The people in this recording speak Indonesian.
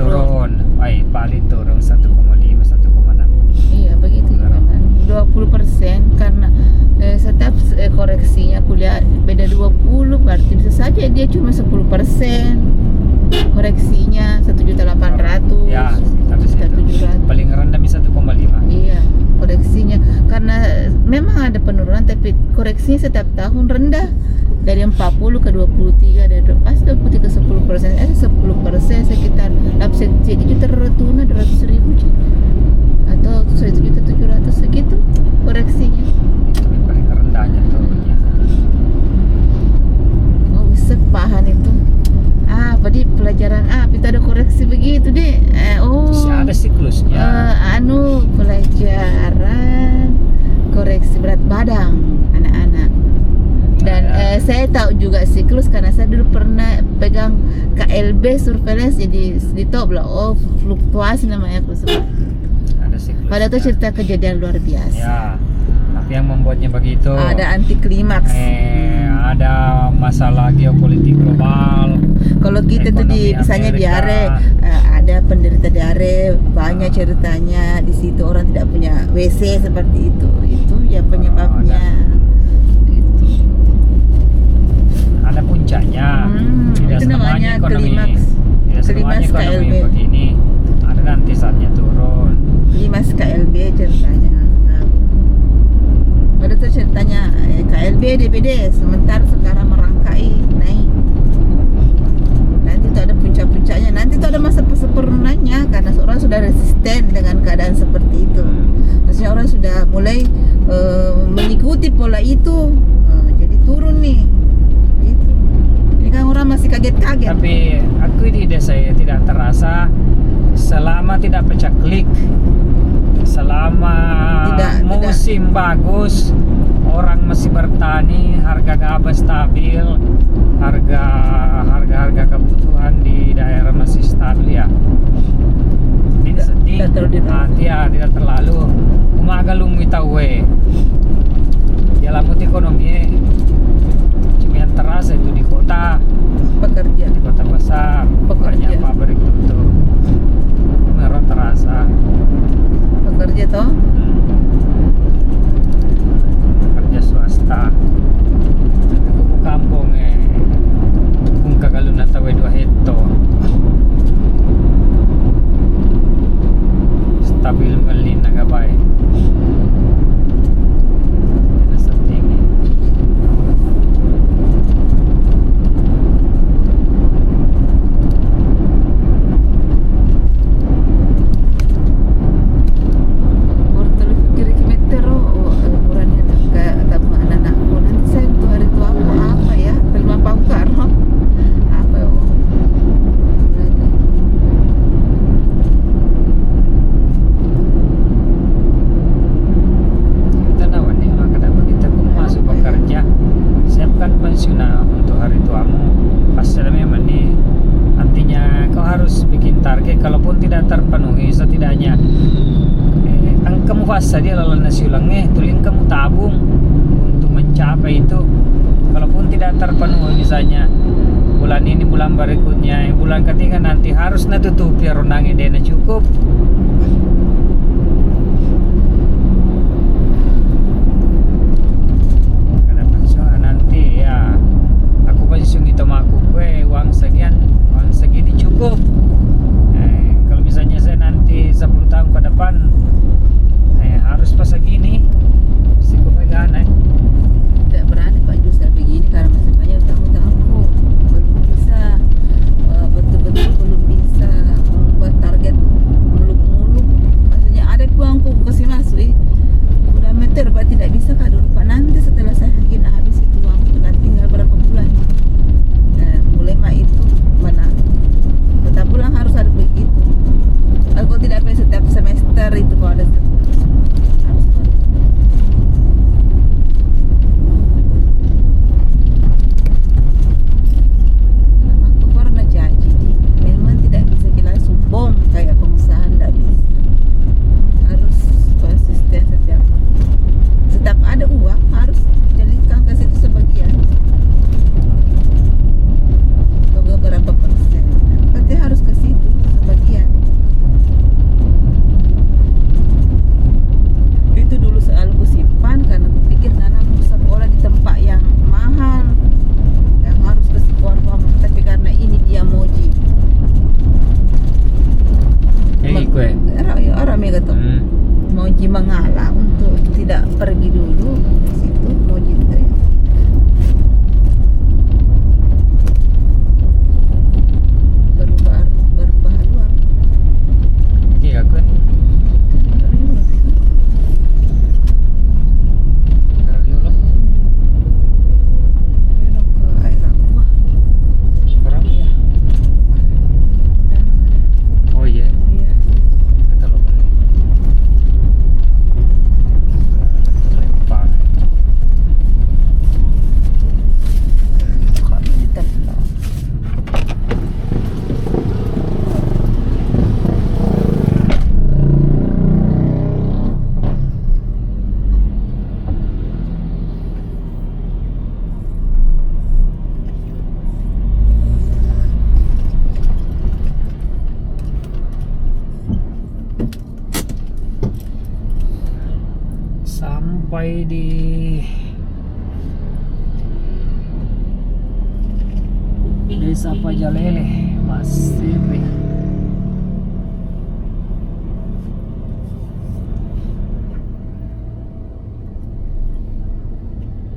turun. Paling turun 1,5 1,6. Iya begitu ya kan. 20% karena setiap koreksinya kuliah beda 20, berarti bisa saja dia cuma 10% koreksinya 1.800.000 Ya, tapi 1.700.000. paling rendah bisa 1,5. Iya, koreksinya karena memang ada penurunan tapi koreksinya setiap tahun rendah dari 40 ke 23 dari pas 23 ke 10%, 10% sekitar 1 juta tuna 200.000 atau 1.700.000 segitu koreksinya. Itu yang paling rendahnya turunnya. Oh bisa pahan itu. Tadi pelajaran kita ada koreksi begitu deh. Ada siklusnya. Pelajaran koreksi berat badan anak-anak. Dan saya tahu juga siklus karena saya dulu pernah pegang KLB surveillance, jadi ditahu lah fluktuasi namanya tersebut. Ada siklus. Padahal itu cerita kejadian luar biasa. Ya, tapi yang membuatnya begitu. Ada anti klimaks. Ada masalah geopolitik global. Kalau kita tuh misalnya diare, ada penderita diare banyak ceritanya di situ, orang tidak punya WC seperti itu ya penyebabnya. Ada puncaknya. Tidak itu namanya klimaks. Tidak semuanya ekonomi KLB. begini. Ada nanti saatnya turun. Klimaks KLB ceritanya. Ada tuh ceritanya KLB DBD sementara sekarang merangkai naik. Nanti tuh ada puncak-puncaknya. Nanti tuh ada masa penurunannya karena orang sudah resisten dengan keadaan seperti itu. Maksudnya orang sudah mulai mengikuti pola itu. Jadi turun nih. Gitu. Ini kan orang masih kaget-kaget. Tapi aku di desa saya tidak terasa selama tidak pecah klik. Selama musim bagus, orang masih bertani, harga gabah stabil, harga kebutuhan di daerah masih stabil ya. Tidak sedih, tidak terlalu. Umaga lumui tawe. Dalam ekonomi cuma yang terasa itu di kota, pekerja di kota besar, banyak pabrik itu, merah terasa. Pekerja toh? Pekerja swasta. Kubu kampung kung kagalun na tawe 2 hektar. Stabil malin na gabay. Tidak sedih. Kalaupun tidak terpenuhi, setidaknya kamu fasa dia lalu nasi ulang tuling kamu tabung untuk mencapai itu. Kalaupun tidak terpenuhi, misalnya bulan ini, bulan berikutnya, bulan ketiga nanti harus tutupi ronangnya dana cukup. Karena pensiun nanti ya aku pensiun itu maku uang segini cukup. Misalnya saya nanti 10 tahun ke depan harus pas segini sih pegang tidak berani Pak Jusel begini karena masih banyak utang-utangku, belum bisa betul-betul belum bisa membuat target muluk-muluk sampai di Desa Pajalele, Mas Sipri.